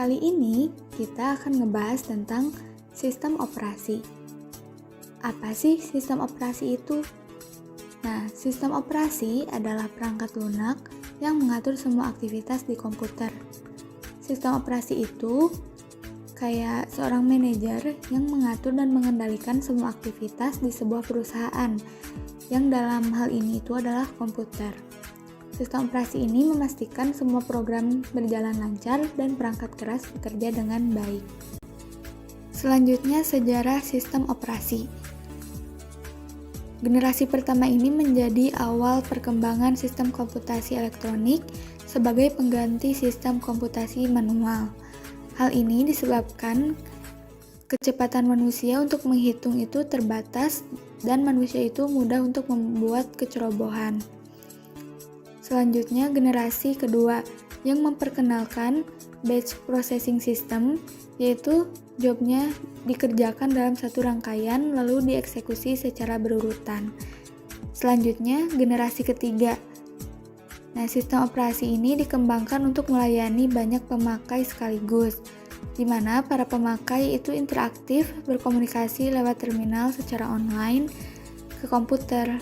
Kali ini kita akan ngebahas tentang sistem operasi. Apa sih sistem operasi itu? Nah, sistem operasi adalah perangkat lunak yang mengatur semua aktivitas di komputer. Sistem operasi itu kayak seorang manajer yang mengatur dan mengendalikan semua aktivitas di sebuah perusahaan, yang dalam hal ini itu adalah komputer. Sistem operasi ini memastikan semua program berjalan lancar dan perangkat keras bekerja dengan baik. Selanjutnya, sejarah sistem operasi. Generasi pertama ini menjadi awal perkembangan sistem komputasi elektronik sebagai pengganti sistem komputasi manual. Hal ini disebabkan kecepatan manusia untuk menghitung itu terbatas dan manusia itu mudah untuk membuat kecerobohan. Selanjutnya, generasi kedua yang memperkenalkan batch processing system, yaitu jobnya dikerjakan dalam satu rangkaian lalu dieksekusi secara berurutan. Selanjutnya, generasi ketiga. Nah, sistem operasi ini dikembangkan untuk melayani banyak pemakai sekaligus, di mana para pemakai itu interaktif berkomunikasi lewat terminal secara online ke komputer.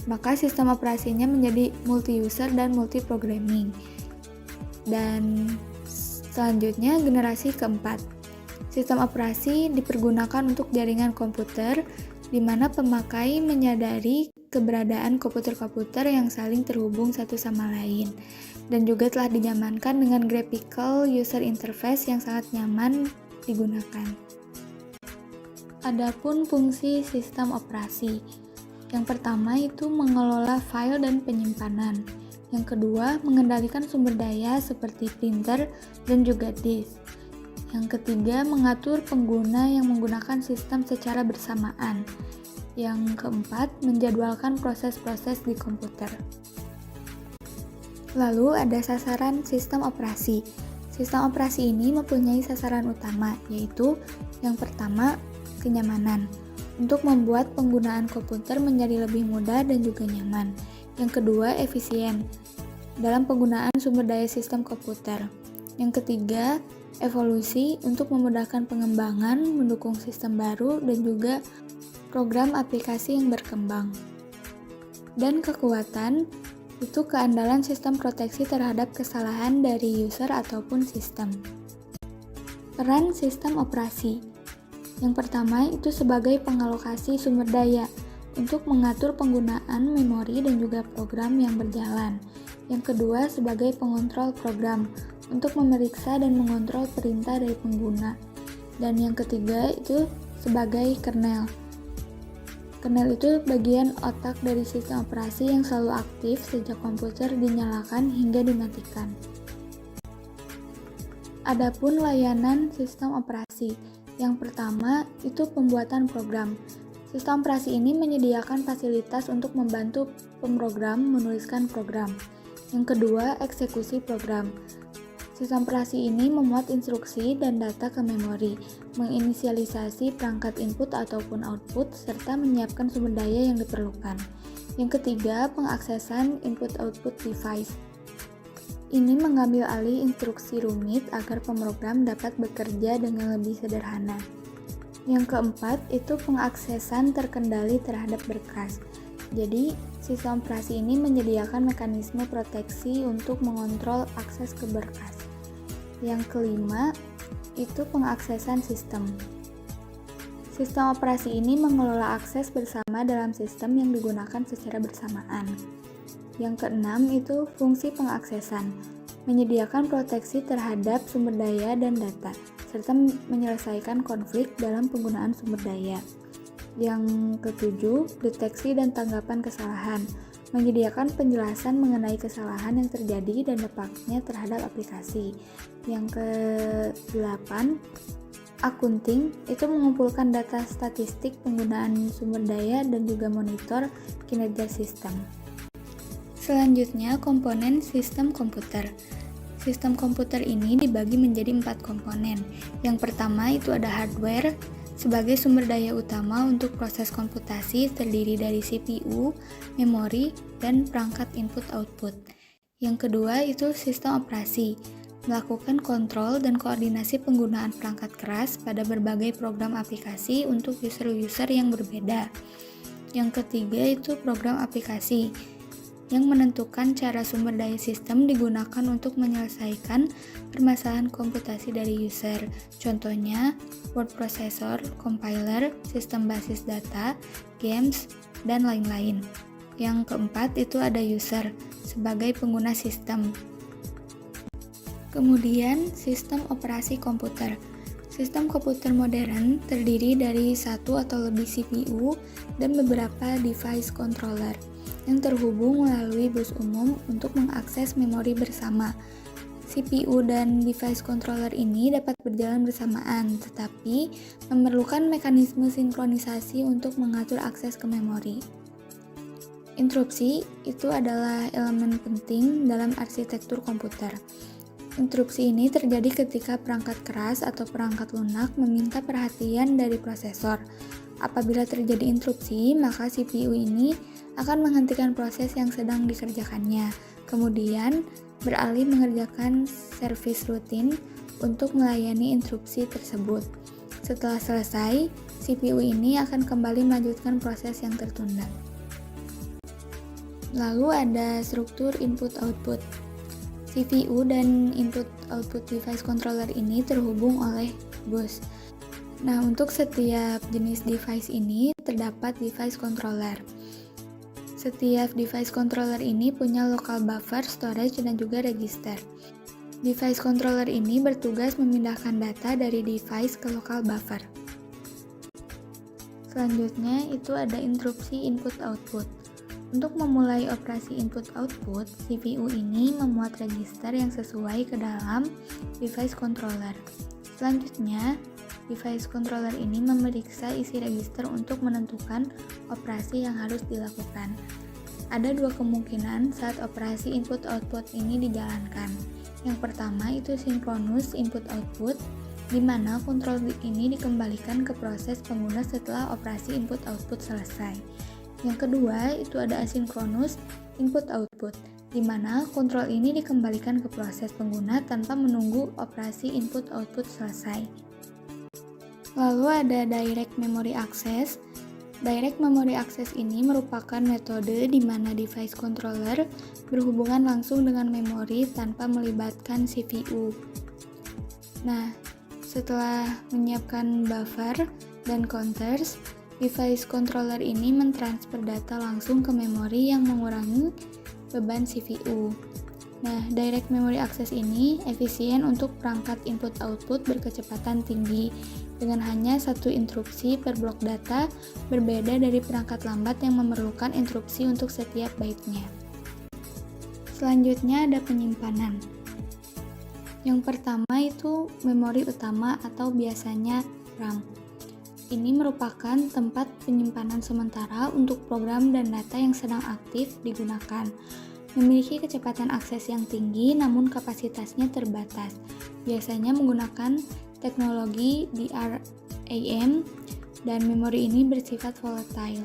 Maka sistem operasinya menjadi multi-user dan multi-programming. Dan selanjutnya, generasi keempat. Sistem operasi dipergunakan untuk jaringan komputer, di mana pemakai menyadari keberadaan komputer-komputer yang saling terhubung satu sama lain, dan juga telah dinyamankan dengan graphical user interface yang sangat nyaman digunakan. Adapun fungsi sistem operasi. Yang pertama itu mengelola file dan penyimpanan. Yang kedua, mengendalikan sumber daya seperti printer dan juga disk. Yang ketiga, mengatur pengguna yang menggunakan sistem secara bersamaan. Yang keempat, menjadwalkan proses-proses di komputer. Lalu ada sasaran sistem operasi. Sistem operasi ini mempunyai sasaran utama, yaitu yang pertama, kenyamanan. Untuk membuat penggunaan komputer menjadi lebih mudah dan juga nyaman. Yang kedua, efisien dalam penggunaan sumber daya sistem komputer. Yang ketiga, evolusi untuk memudahkan pengembangan, mendukung sistem baru, dan juga program aplikasi yang berkembang. Dan kekuatan, itu keandalan sistem proteksi terhadap kesalahan dari user ataupun sistem. Peran sistem operasi. Yang pertama itu sebagai pengalokasi sumber daya untuk mengatur penggunaan memori dan juga program yang berjalan. Yang kedua sebagai pengontrol program untuk memeriksa dan mengontrol perintah dari pengguna. Dan yang ketiga itu sebagai kernel. Kernel itu bagian otak dari sistem operasi yang selalu aktif sejak komputer dinyalakan hingga dimatikan. Adapun layanan sistem operasi. Yang pertama, itu pembuatan program. Sistem operasi ini menyediakan fasilitas untuk membantu pemrogram menuliskan program. Yang kedua, eksekusi program. Sistem operasi ini memuat instruksi dan data ke memori, menginisialisasi perangkat input ataupun output, serta menyiapkan sumber daya yang diperlukan. Yang ketiga, pengaksesan input-output device. Ini mengambil alih instruksi rumit agar pemrogram dapat bekerja dengan lebih sederhana. Yang keempat, itu pengaksesan terkendali terhadap berkas. Jadi, sistem operasi ini menyediakan mekanisme proteksi untuk mengontrol akses ke berkas. Yang kelima, itu pengaksesan sistem. Sistem operasi ini mengelola akses bersama dalam sistem yang digunakan secara bersamaan. Yang keenam itu fungsi pengaksesan, menyediakan proteksi terhadap sumber daya dan data, serta menyelesaikan konflik dalam penggunaan sumber daya. Yang ketujuh, deteksi dan tanggapan kesalahan, menyediakan penjelasan mengenai kesalahan yang terjadi dan dampaknya terhadap aplikasi. Yang kedelapan, akunting, itu mengumpulkan data statistik penggunaan sumber daya dan juga monitor kinerja sistem. Selanjutnya, komponen sistem komputer. Sistem komputer ini dibagi menjadi 4 komponen. Yang pertama itu ada hardware, sebagai sumber daya utama untuk proses komputasi terdiri dari CPU, memori, dan perangkat input-output. Yang kedua itu sistem operasi. melakukan kontrol dan koordinasi penggunaan perangkat keras pada berbagai program aplikasi untuk user-user yang berbeda. Yang ketiga itu program aplikasi, yang menentukan cara sumber daya sistem digunakan untuk menyelesaikan permasalahan komputasi dari user. Contohnya, word processor, compiler, sistem basis data, games, dan lain-lain. Yang keempat itu ada user, sebagai pengguna sistem. Kemudian, sistem operasi komputer. Sistem komputer modern terdiri dari satu atau lebih CPU dan beberapa device controller yang terhubung melalui bus umum untuk mengakses memori bersama. CPU dan device controller ini dapat berjalan bersamaan, tetapi memerlukan mekanisme sinkronisasi untuk mengatur akses ke memori. Interupsi itu adalah elemen penting dalam arsitektur komputer. Interupsi ini terjadi ketika perangkat keras atau perangkat lunak meminta perhatian dari prosesor. Apabila terjadi interupsi, maka CPU ini akan menghentikan proses yang sedang dikerjakannya, kemudian beralih mengerjakan servis rutin untuk melayani interupsi tersebut. Setelah selesai, CPU ini akan kembali melanjutkan proses yang tertunda. Lalu ada struktur input-output. CPU dan input-output device controller ini terhubung oleh bus. Nah, untuk setiap jenis device ini terdapat device controller. Setiap device controller ini punya local buffer, storage, dan juga register. Device controller ini bertugas memindahkan data dari device ke local buffer. Selanjutnya itu ada interupsi input-output. Untuk memulai operasi input-output, CPU ini memuat register yang sesuai ke dalam device controller. Selanjutnya, device controller ini memeriksa isi register untuk menentukan operasi yang harus dilakukan. Ada dua kemungkinan saat operasi input-output ini dijalankan. Yang pertama itu sinkronus input-output, di mana kontrol ini dikembalikan ke proses pengguna setelah operasi input-output selesai. Yang kedua, itu ada asinkronus input-output, di mana kontrol ini dikembalikan ke proses pengguna tanpa menunggu operasi input-output selesai. Lalu ada direct memory access. Direct memory access ini merupakan metode di mana device controller berhubungan langsung dengan memori tanpa melibatkan CPU. Nah, setelah menyiapkan buffer dan counters, device controller ini mentransfer data langsung ke memori yang mengurangi beban CPU. Nah, direct memory access ini efisien untuk perangkat input-output berkecepatan tinggi dengan hanya satu interupsi per blok data, berbeda dari perangkat lambat yang memerlukan interupsi untuk setiap byte-nya. Selanjutnya ada penyimpanan. Yang pertama itu memori utama atau biasanya RAM. Ini merupakan tempat penyimpanan sementara untuk program dan data yang sedang aktif digunakan. Memiliki kecepatan akses yang tinggi namun kapasitasnya terbatas. Biasanya menggunakan teknologi DRAM dan memori ini bersifat volatile.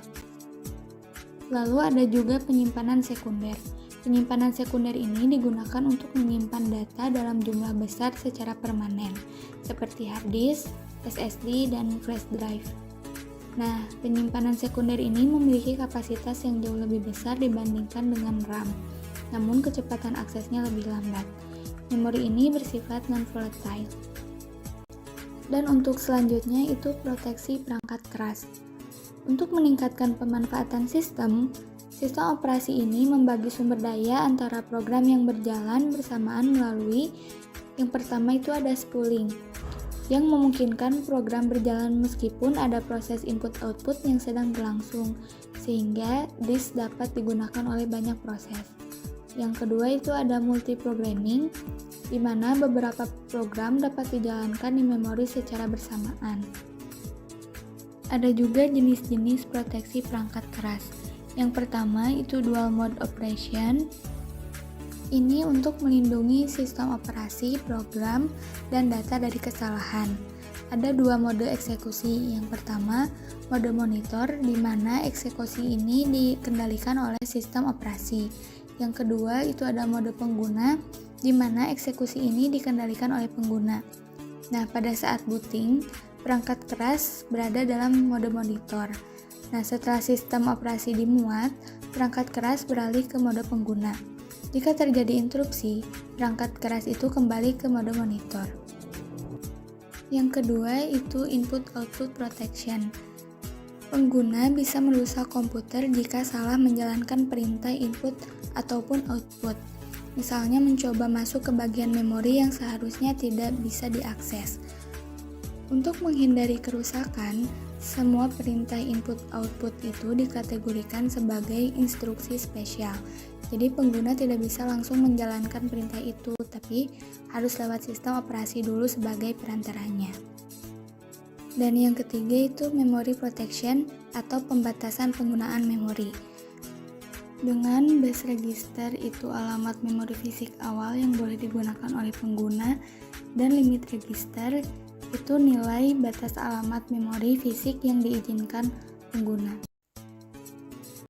Lalu ada juga penyimpanan sekunder. Penyimpanan sekunder ini digunakan untuk menyimpan data dalam jumlah besar secara permanen, seperti hard disk, SSD, dan flash drive. Nah, penyimpanan sekunder ini memiliki kapasitas yang jauh lebih besar dibandingkan dengan RAM, namun kecepatan aksesnya lebih lambat. Memori ini bersifat non-volatile. Dan untuk selanjutnya itu proteksi perangkat keras. Untuk meningkatkan pemanfaatan sistem operasi ini membagi sumber daya antara program yang berjalan bersamaan melalui yang pertama itu ada spooling, yang memungkinkan program berjalan meskipun ada proses input-output yang sedang berlangsung, sehingga disk dapat digunakan oleh banyak proses. Yang kedua itu ada multiprogramming, di mana beberapa program dapat dijalankan di memori secara bersamaan. Ada juga jenis-jenis proteksi perangkat keras. Yang pertama itu dual mode operation. Ini untuk melindungi sistem operasi, program, dan data dari kesalahan. Ada dua mode eksekusi. Yang pertama, mode monitor, di mana eksekusi ini dikendalikan oleh sistem operasi. Yang kedua itu ada mode pengguna, di mana eksekusi ini dikendalikan oleh pengguna. Nah, pada saat booting, perangkat keras berada dalam mode monitor. Nah, setelah sistem operasi dimuat, perangkat keras beralih ke mode pengguna. Jika terjadi interupsi, perangkat keras itu kembali ke mode monitor. Yang kedua itu input-output protection. Pengguna bisa merusak komputer jika salah menjalankan perintah input ataupun output. Misalnya mencoba masuk ke bagian memori yang seharusnya tidak bisa diakses. Untuk menghindari kerusakan, semua perintah input-output itu dikategorikan sebagai instruksi spesial. Jadi pengguna tidak bisa langsung menjalankan perintah itu, tapi harus lewat sistem operasi dulu sebagai perantaranya. Dan yang ketiga itu memory protection atau pembatasan penggunaan memori. Dengan base register itu alamat memori fisik awal yang boleh digunakan oleh pengguna, dan limit register itu nilai batas alamat memori fisik yang diizinkan pengguna.